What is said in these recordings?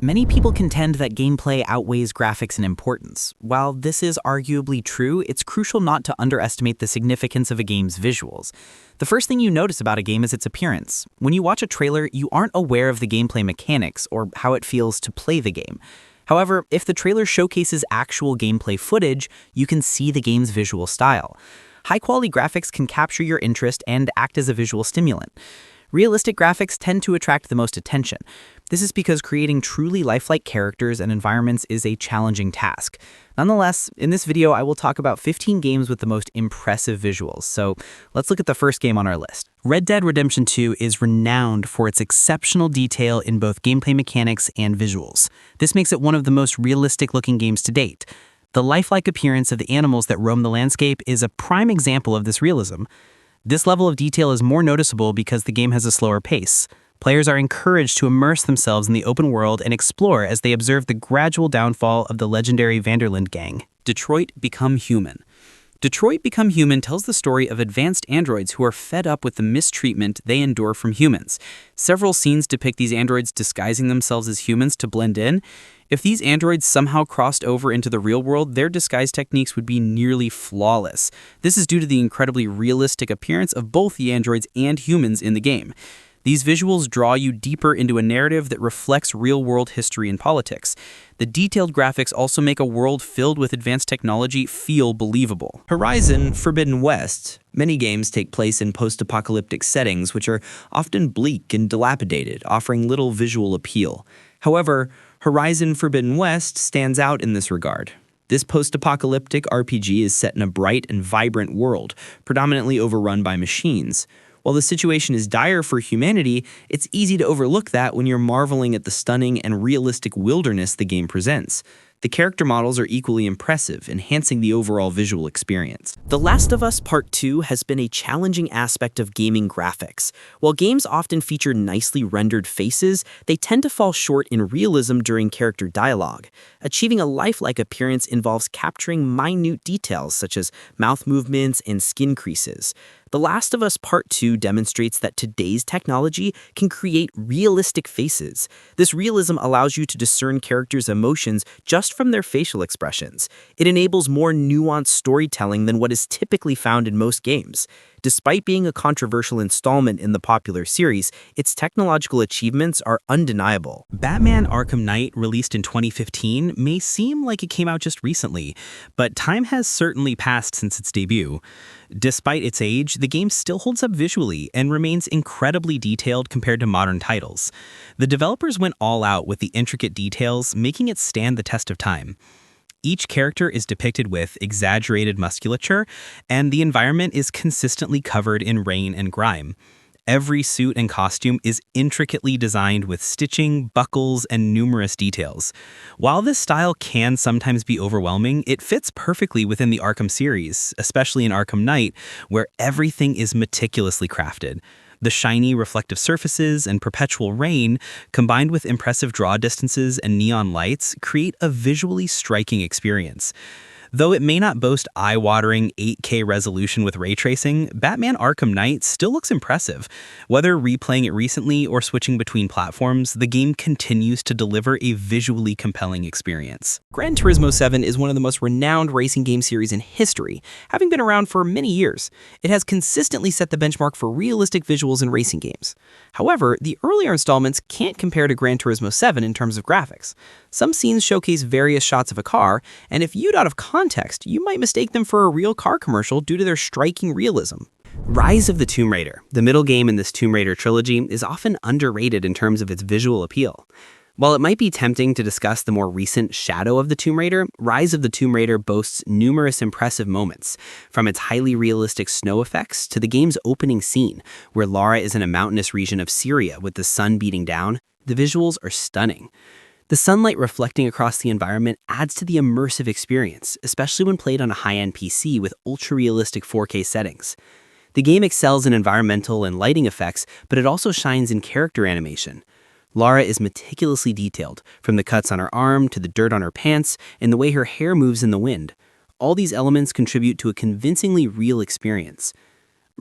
Many people contend that gameplay outweighs graphics in importance. While this is arguably true, it's crucial not to underestimate the significance of a game's visuals. The first thing you notice about a game is its appearance. When you watch a trailer, you aren't aware of the gameplay mechanics or how it feels to play the game. However, if the trailer showcases actual gameplay footage, you can see the game's visual style. High-quality graphics can capture your interest and act as a visual stimulant. Realistic graphics tend to attract the most attention. This is because creating truly lifelike characters and environments is a challenging task. Nonetheless, in this video, I will talk about 15 games with the most impressive visuals. So let's look at the first game on our list. Red Dead Redemption 2 is renowned for its exceptional detail in both gameplay mechanics and visuals. This makes it one of the most realistic-looking games to date. The lifelike appearance of the animals that roam the landscape is a prime example of this realism. This level of detail is more noticeable because the game has a slower pace. Players are encouraged to immerse themselves in the open world and explore as they observe the gradual downfall of the legendary Van der Linde gang. Detroit Become Human. Detroit Become Human tells the story of advanced androids who are fed up with the mistreatment they endure from humans. Several scenes depict these androids disguising themselves as humans to blend in. If these androids somehow crossed over into the real world, their disguise techniques would be nearly flawless. This is due to the incredibly realistic appearance of both the androids and humans in the game. These visuals draw you deeper into a narrative that reflects real-world history and politics. The detailed graphics also make a world filled with advanced technology feel believable. Horizon Forbidden West. Many games take place in post-apocalyptic settings, which are often bleak and dilapidated, offering little visual appeal. However, Horizon Forbidden West stands out in this regard. This post-apocalyptic RPG is set in a bright and vibrant world, predominantly overrun by machines. While the situation is dire for humanity, it's easy to overlook that when you're marveling at the stunning and realistic wilderness the game presents. The character models are equally impressive, enhancing the overall visual experience. The Last of Us Part 2 has been a challenging aspect of gaming graphics. While games often feature nicely rendered faces, they tend to fall short in realism during character dialogue. Achieving a lifelike appearance involves capturing minute details such as mouth movements and skin creases. The Last of Us Part 2 demonstrates that today's technology can create realistic faces. This realism allows you to discern characters' emotions just from their facial expressions. It enables more nuanced storytelling than what is typically found in most games. Despite being a controversial installment in the popular series, its technological achievements are undeniable. Batman Arkham Knight, released in 2015, may seem like it came out just recently, but time has certainly passed since its debut. Despite its age, the game still holds up visually and remains incredibly detailed compared to modern titles. The developers went all out with the intricate details, making it stand the test of time. Each character is depicted with exaggerated musculature, and the environment is consistently covered in rain and grime. Every suit and costume is intricately designed with stitching, buckles, and numerous details. While this style can sometimes be overwhelming, it fits perfectly within the Arkham series, especially in Arkham Knight, where everything is meticulously crafted. The shiny, reflective surfaces and perpetual rain, combined with impressive draw distances and neon lights, create a visually striking experience. Though it may not boast eye-watering 8K resolution with ray tracing, Batman Arkham Knight still looks impressive. Whether replaying it recently or switching between platforms, the game continues to deliver a visually compelling experience. Gran Turismo 7 is one of the most renowned racing game series in history, having been around for many years. It has consistently set the benchmark for realistic visuals in racing games. However, the earlier installments can't compare to Gran Turismo 7 in terms of graphics. Some scenes showcase various shots of a car, and if viewed out of context, you might mistake them for a real car commercial due to their striking realism. Rise of the Tomb Raider, the middle game in this Tomb Raider trilogy, is often underrated in terms of its visual appeal. While it might be tempting to discuss the more recent Shadow of the Tomb Raider, Rise of the Tomb Raider boasts numerous impressive moments, from its highly realistic snow effects to the game's opening scene, where Lara is in a mountainous region of Syria with the sun beating down. The visuals are stunning. The sunlight reflecting across the environment adds to the immersive experience, especially when played on a high-end PC with ultra-realistic 4K settings. The game excels in environmental and lighting effects, but it also shines in character animation. Lara is meticulously detailed, from the cuts on her arm to the dirt on her pants and the way her hair moves in the wind. All these elements contribute to a convincingly real experience.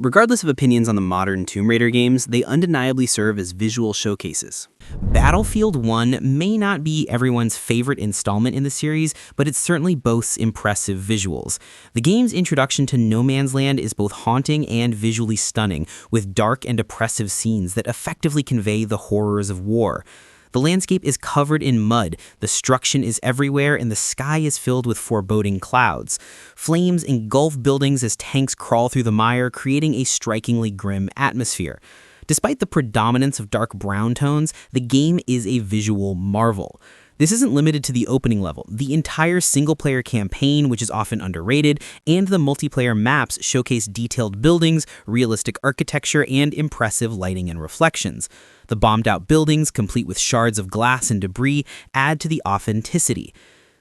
Regardless of opinions on the modern Tomb Raider games, they undeniably serve as visual showcases. Battlefield 1 may not be everyone's favorite installment in the series, but it certainly boasts impressive visuals. The game's introduction to No Man's Land is both haunting and visually stunning, with dark and oppressive scenes that effectively convey the horrors of war. The landscape is covered in mud, destruction is everywhere, and the sky is filled with foreboding clouds. Flames engulf buildings as tanks crawl through the mire, creating a strikingly grim atmosphere. Despite the predominance of dark brown tones, the game is a visual marvel. This isn't limited to the opening level. The entire single-player campaign, which is often underrated, and the multiplayer maps showcase detailed buildings, realistic architecture, and impressive lighting and reflections. The bombed-out buildings, complete with shards of glass and debris, add to the authenticity.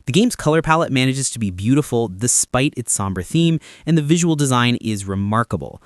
The game's color palette manages to be beautiful despite its somber theme, and the visual design is remarkable.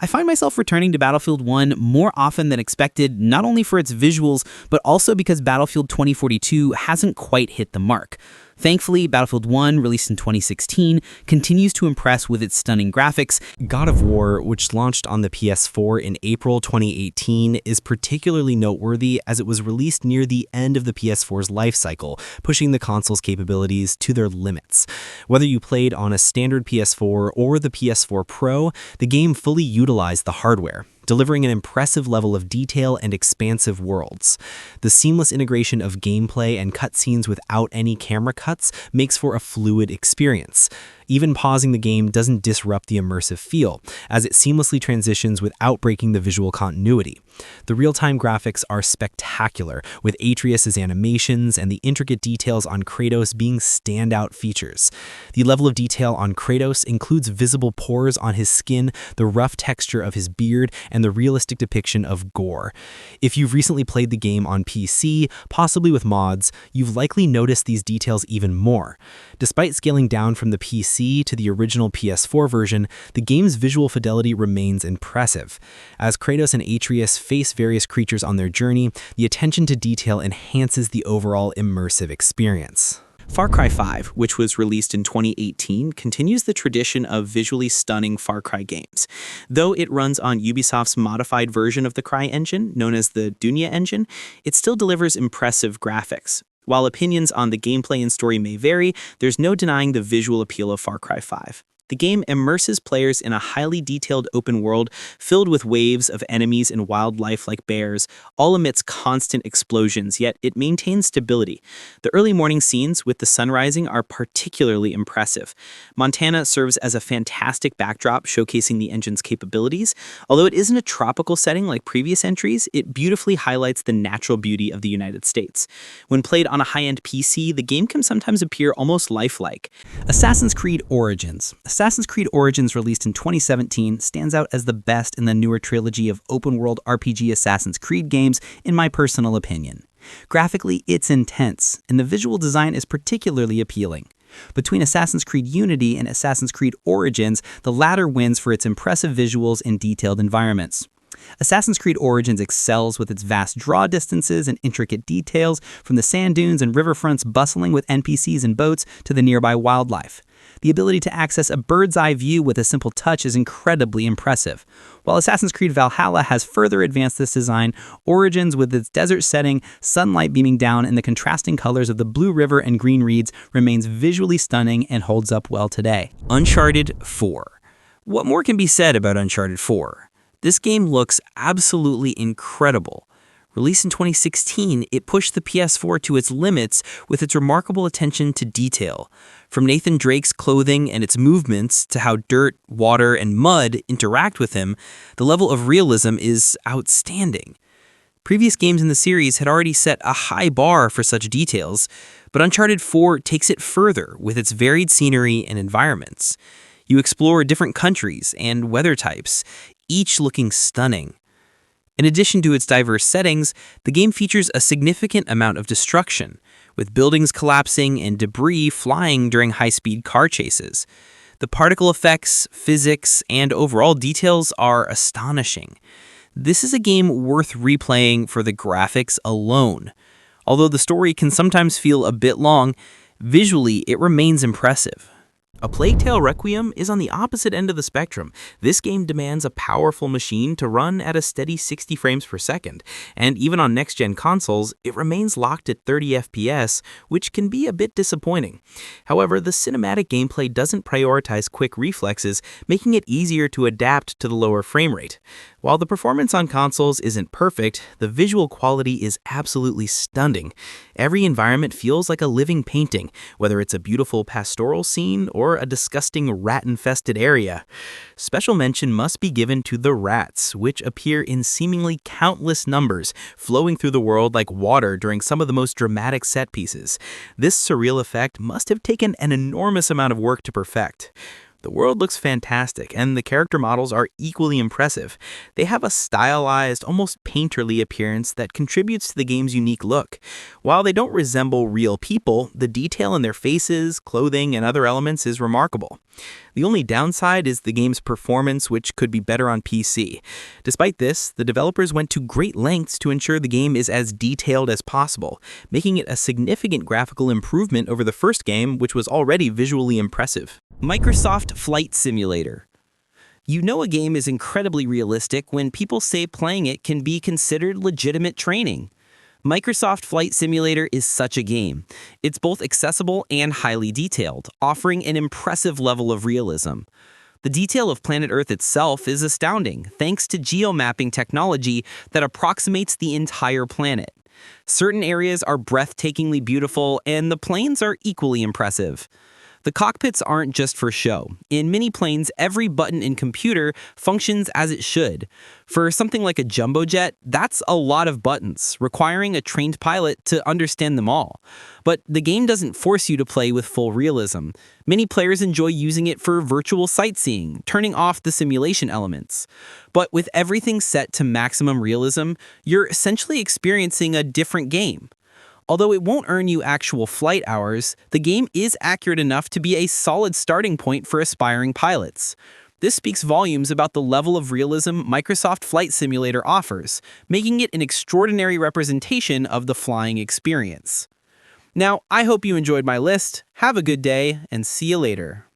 I find myself returning to Battlefield 1 more often than expected, not only for its visuals, but also because Battlefield 2042 hasn't quite hit the mark. Thankfully, Battlefield 1, released in 2016, continues to impress with its stunning graphics. God of War, which launched on the PS4 in April 2018, is particularly noteworthy as it was released near the end of the PS4's life cycle, pushing the console's capabilities to their limits. Whether you played on a standard PS4 or the PS4 Pro, the game fully utilized the hardware, delivering an impressive level of detail and expansive worlds. The seamless integration of gameplay and cutscenes without any camera cuts makes for a fluid experience. Even pausing the game doesn't disrupt the immersive feel, as it seamlessly transitions without breaking the visual continuity. The real-time graphics are spectacular, with Atreus' animations and the intricate details on Kratos being standout features. The level of detail on Kratos includes visible pores on his skin, the rough texture of his beard, and the realistic depiction of gore. If you've recently played the game on PC, possibly with mods, you've likely noticed these details even more. Despite scaling down from the PC to the original PS4 version, the game's visual fidelity remains impressive. As Kratos and Atreus face various creatures on their journey, the attention to detail enhances the overall immersive experience. Far Cry 5, which was released in 2018, continues the tradition of visually stunning Far Cry games. Though it runs on Ubisoft's modified version of the Cry engine, known as the Dunya engine, it still delivers impressive graphics. While opinions on the gameplay and story may vary, there's no denying the visual appeal of Far Cry 5. The game immerses players in a highly detailed open world filled with waves of enemies and wildlife like bears, all amidst constant explosions, yet it maintains stability. The early morning scenes with the sun rising are particularly impressive. Montana serves as a fantastic backdrop showcasing the engine's capabilities. Although it isn't a tropical setting like previous entries, it beautifully highlights the natural beauty of the United States. When played on a high-end PC, the game can sometimes appear almost lifelike. Assassin's Creed Origins. Assassin's Creed Origins, released in 2017, stands out as the best in the newer trilogy of open-world RPG Assassin's Creed games, in my personal opinion. Graphically, it's intense, and the visual design is particularly appealing. Between Assassin's Creed Unity and Assassin's Creed Origins, the latter wins for its impressive visuals and detailed environments. Assassin's Creed Origins excels with its vast draw distances and intricate details, from the sand dunes and riverfronts bustling with NPCs and boats to the nearby wildlife. The ability to access a bird's-eye view with a simple touch is incredibly impressive. While Assassin's Creed Valhalla has further advanced this design, Origins, with its desert setting, sunlight beaming down, and the contrasting colors of the Blue River and green reeds, remains visually stunning and holds up well today. Uncharted 4. What more can be said about Uncharted 4? This game looks absolutely incredible. Released in 2016, it pushed the PS4 to its limits with its remarkable attention to detail. From Nathan Drake's clothing and its movements to how dirt, water, and mud interact with him, the level of realism is outstanding. Previous games in the series had already set a high bar for such details, but Uncharted 4 takes it further with its varied scenery and environments. You explore different countries and weather types, each looking stunning. In addition to its diverse settings, the game features a significant amount of destruction, with buildings collapsing and debris flying during high-speed car chases. The particle effects, physics, and overall details are astonishing. This is a game worth replaying for the graphics alone. Although the story can sometimes feel a bit long, visually it remains impressive. A Plague Tale Requiem is on the opposite end of the spectrum. This game demands a powerful machine to run at a steady 60 frames per second, and even on next-gen consoles, it remains locked at 30 FPS, which can be a bit disappointing. However, the cinematic gameplay doesn't prioritize quick reflexes, making it easier to adapt to the lower frame rate. While the performance on consoles isn't perfect, the visual quality is absolutely stunning. Every environment feels like a living painting, whether it's a beautiful pastoral scene or a disgusting rat-infested area. Special mention must be given to the rats, which appear in seemingly countless numbers, flowing through the world like water during some of the most dramatic set pieces. This surreal effect must have taken an enormous amount of work to perfect. The world looks fantastic, and the character models are equally impressive. They have a stylized, almost painterly appearance that contributes to the game's unique look. While they don't resemble real people, the detail in their faces, clothing, and other elements is remarkable. The only downside is the game's performance, which could be better on PC. Despite this, the developers went to great lengths to ensure the game is as detailed as possible, making it a significant graphical improvement over the first game, which was already visually impressive. Microsoft Flight Simulator. You know a game is incredibly realistic when people say playing it can be considered legitimate training. Microsoft Flight Simulator is such a game. It's both accessible and highly detailed, offering an impressive level of realism. The detail of planet Earth itself is astounding, thanks to geomapping technology that approximates the entire planet. Certain areas are breathtakingly beautiful, and the planes are equally impressive. The cockpits aren't just for show. In many planes, every button and computer functions as it should. For something like a jumbo jet, that's a lot of buttons, requiring a trained pilot to understand them all. But the game doesn't force you to play with full realism. Many players enjoy using it for virtual sightseeing, turning off the simulation elements. But with everything set to maximum realism, you're essentially experiencing a different game. Although it won't earn you actual flight hours, the game is accurate enough to be a solid starting point for aspiring pilots. This speaks volumes about the level of realism Microsoft Flight Simulator offers, making it an extraordinary representation of the flying experience. Now, I hope you enjoyed my list. Have a good day, and see you later.